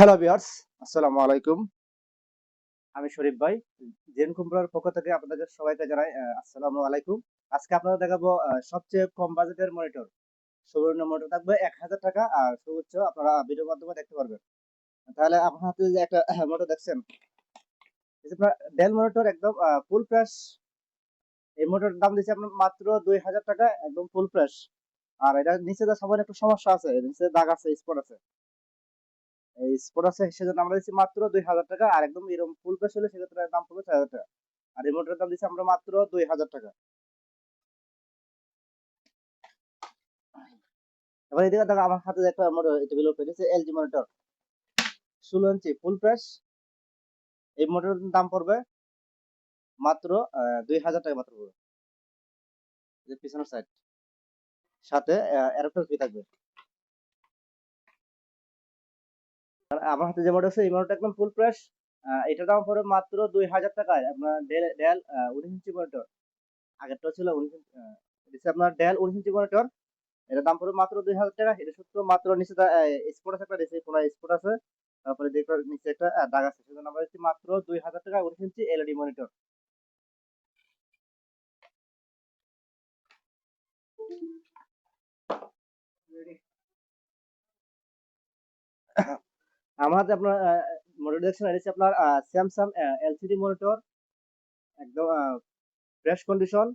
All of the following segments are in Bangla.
হ্যালো ভিউয়ার্স, আসসালামু আলাইকুম। আমি শরীফ ভাই। জেন কম্পিউটার পক্ষ থেকে আপনাদের সবাইকে জানাই আসসালামু আলাইকুম। আজকে আপনাদের দেখাবো সবচেয়ে কম বাজেটের মনিটর। সর্বনিম্ন মনিটর থাকবে ৳১,০০০ আর সর্বোচ্চ আপনারা ভিডিওর মাধ্যমে দেখতে পারবেন। তাহলে আপনার হাতে যে একটা মনিটর দেখছেন, এই যে আপনার ডেল মনিটর একদম ফুল ফ্রেশ। এই মনিটরের দাম দিচ্ছি আপনার মাত্র ৳২,০০০ একদম ফুল ফ্রেশ। আর এটার নিচে যে সামান্য একটু সমস্যা আছে, এর নিচে দাগ আছে, স্পট আছে। এই স্পট আছে সেজন্য আমরা দিচ্ছি মাত্র ৳২,০০০ আর একদম এরকম ফুল ফ্রেশ হলে সেক্ষেত্রে দাম পড়বে ৳৬,০০০। আর রিমোটের দাম দিচ্ছি আমরা মাত্র ৳২,০০০। এবার এদিকে দেখো আমার হাতে যে একটা ডেভেলপ হয়েছে এলজি মনিটর ১৬ ইঞ্চি ফুল ফ্রেশ। এই মনিটরের দাম পড়বে মাত্র ৳২,০০০ মাত্র পড়বে। যে পিছনের সাইড সাথে অ্যাডাপ্টার ফ্রি থাকবে। আর আমার হাতে যে মনিটর আছে এই মনিটরটা একদম ফুল ফ্রেশ। এটার দাম পড়বে মাত্র ৳২,০০০ আপনার ডেল ১৯ ইঞ্চি মনিটর। আগেরটা ছিল ১৯ ইঞ্চি এটা আপনার ডেল ১৯ ইঞ্চি মনিটর। এটার দাম পড়বে মাত্র ৳২,০০০। এটা শুধু মাত্র নিচে স্পট আছে, একটা নিচে কোন স্পট আছে। তারপরে দেখো নিচে একটা দাগ আছে। সেজন্য আমরা দিচ্ছি মাত্র ৳২,০০০ 19 ইঞ্চি এলইডি মনিটর। আমার হাতে আপনার মনিটর দেখছেন, এটা হচ্ছে আপনার স্যামসাং এলসিডি মনিটর। একদম ফ্রেশ কন্ডিশন,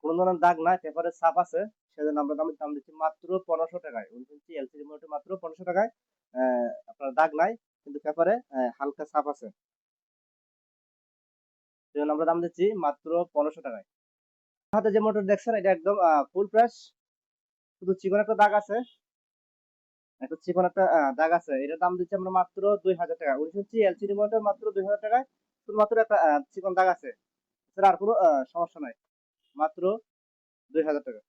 কোন ধরনের দাগ নাই, পেপারের ছাপ আছে। সেজন্য আমরা দাম দিচ্ছি মাত্র ৳১৫০০ 19 ইঞ্চি এলসিডি মনিটর মাত্র ৳১৫০০। আপনার দাগ নাই কিন্তু পেপারে হালকা ছাপ আছে। সেজন্য আমরা দাম দিচ্ছি মাত্র ৳১৫০০। হাতে যে মোটর দেখছেন এটা একদম ফুল ফ্রেশ, শুধু চিকন একটা দাগ আছে। একটা চিকন একটা দাগ আছে। এটার দাম দিচ্ছি আমরা মাত্র ৳২,০০০। ১৯ ইঞ্চি এলসিডি মনিটর মাত্র ৳২,০০০। শুধুমাত্র একটা চিকন দাগ আছে। এছাড়া আর কোনো সমস্যা নাই। মাত্র ৳২,০০০।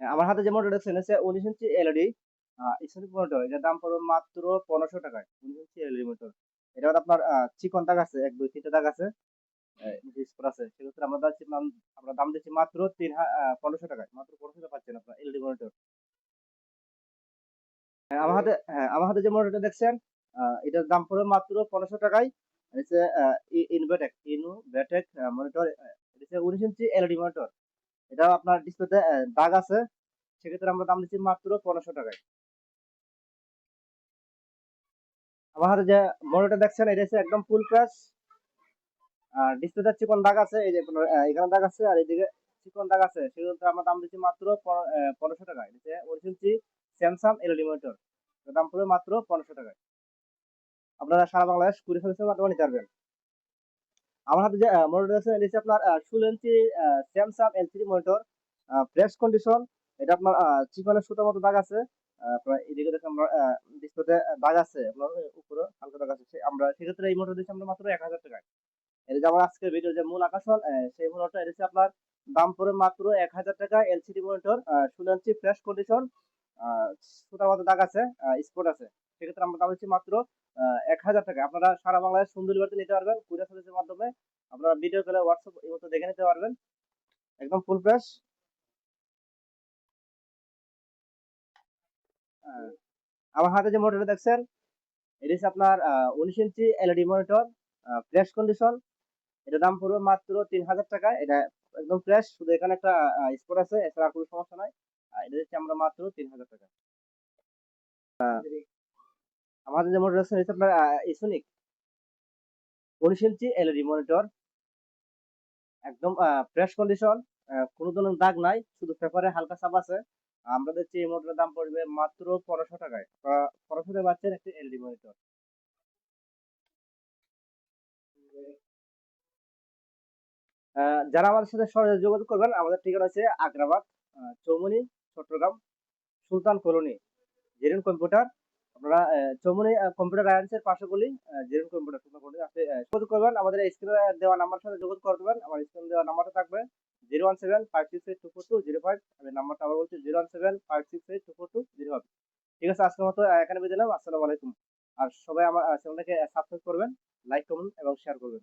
আমার হাতে যে মনিটর দেখছেন হচ্ছে ১৯ ইঞ্চি এলইডি ইসোনিক মনিটর। এটার দাম পড়বে মাত্র ৳১৫০০। ১৯ ইঞ্চি এলইডি মনিটর। এটার আপনার চিকন দাগ আছে, ১, ২, ৩ টা দাগ আছে। স্কোর আছে। সেক্ষেত্রে আমরা দাম দিচ্ছি মাত্র ৳১৫০০। মাত্র ৳১৫০০ পাচ্ছেন আপনার এলইডি মনিটর। আমার হাতে যে মনিটরটা দেখছেন, এটার দাম পড়বে মাত্র ৳১৫০০। হচ্ছে ইনোভেটেক মনিটর। এটা হচ্ছে ১৯ ইঞ্চি এলইডি মনিটর। এটাও আপনার ডিসপ্লেতে দাগ আছে। সেক্ষেত্রে আমরা দাম দিচ্ছি মাত্র ৳১৫০০। আমার হাতে যে মনিটরটা দেখছেন এটা হচ্ছে একদম ফুল ফ্রেশ। আর ডিসপ্লেতে চিকন দাগ আছে। এই যে আপনার এখানে দাগ আছে আর এদিকে চিকন দাগ আছে। সেক্ষেত্রে আমরা দাম দিচ্ছি মাত্র ৳১৫০০। এটা হচ্ছে ১৯ ইঞ্চি স্যামসাং এলইডি মনিটর। এটার দাম পড়বে মাত্র ৳১৫০০। আপনারা সারা বাংলাদেশ কুরিয়ার সার্ভিসের মাধ্যমে নিতে পারবেন। আমার হাতে যে মনিটর আছে এটা হচ্ছে আপনার ১৬ inch Samsung LCD monitor. Fresh condition. এটা আপনার চিকনের সুতার মতো দাগ আছে। আপনার এদিকে দেখেন আমরা ডিসপ্লেতে দাগ আছে। আপনার উপরে হালকা দাগ আছে। আমরা সেক্ষেত্রে এই মনিটর দিচ্ছি আমরা মাত্র ৳১,০০০। এটা যে আমার আজকের ভিডিওর যে মূল আকর্ষণ, সেই মনিটরটা এটা হচ্ছে আপনার দাম পড়বে মাত্র ৳১,০০০। এলসিডি মনিটর ১৬ ইঞ্চি ফ্রেশ কন্ডিশন। আ সুতার মতো দাগ আছে, স্পট আছে। সেক্ষেত্রে আমরা দাম দিচ্ছি মাত্র ৳১,০০০। আপনারা সারা বাংলাদেশ হোম ডেলিভারিতে নিতে পারবেন কুরিয়ার সার্ভিসের মাধ্যমে। আপনারা ভিডিও কলে WhatsApp ইমোতে দেখে নিতে পারবেন। একদম ফুল ফ্রেশ। আ আমার হাতে যে মনিটরটা দেখছেন, এটা হচ্ছে আপনার ১৯ inch LED monitor, fresh condition. এটার দাম পড়বে মাত্র ৳৩,০০০। এটা একদম ফ্রেশ। শুধু এখানে একটা স্পট আছে। এছাড়া আর কোনো সমস্যা নাই। এটা দিচ্ছি আমরা মাত্র ৳৩,০০০। আমাদের যে মনিটর আছে এটা হচ্ছে আপনার ইসোনিক ১৯ ইঞ্চি এলইডি মনিটর। একদম ফ্রেশ কন্ডিশন। কোনো ধরনের দাগ নাই। শুধু পেপারে হালকা ছাপ আছে। আমরা দিচ্ছি এই মনিটরের দাম পড়বে মাত্র ৳১৫০০। ১৫০০ টাকায় পাচ্ছেন একটি এলইডি মনিটর। আ যারা আমাদের সাথে সরাসরি যোগাযোগ করবেন, আমাদের ঠিকানা হচ্ছে আগ্রাবাদ, চৌমুহনী, চট্টগ্রাম, সুলতান কলোনি, জেরিন কম্পিউটার। আপনারা চৌমুহনী কম্পিউটার আয়ান্স এর পাশে গলি, জেরিন কম্পিউটার সুলতান কলোনি আপনি যোগাযোগ করবেন। আমাদের স্ক্রিনে দেওয়া নাম্বারের সাথে যোগাযোগ করবেন। আমার স্ক্রিনে দেওয়া নাম্বারটা থাকবে 01756824205। আমি নাম্বারটা আবার বলছি 01756824205। ঠিক আছে, আজকের মতো এখানে বিদায় নিলাম। আসসালামু আলাইকুম। আর সবাই আমার চ্যানেলটাকে সাবস্ক্রাইব করবেন, লাইক, কমেন্ট এবং শেয়ার করবেন।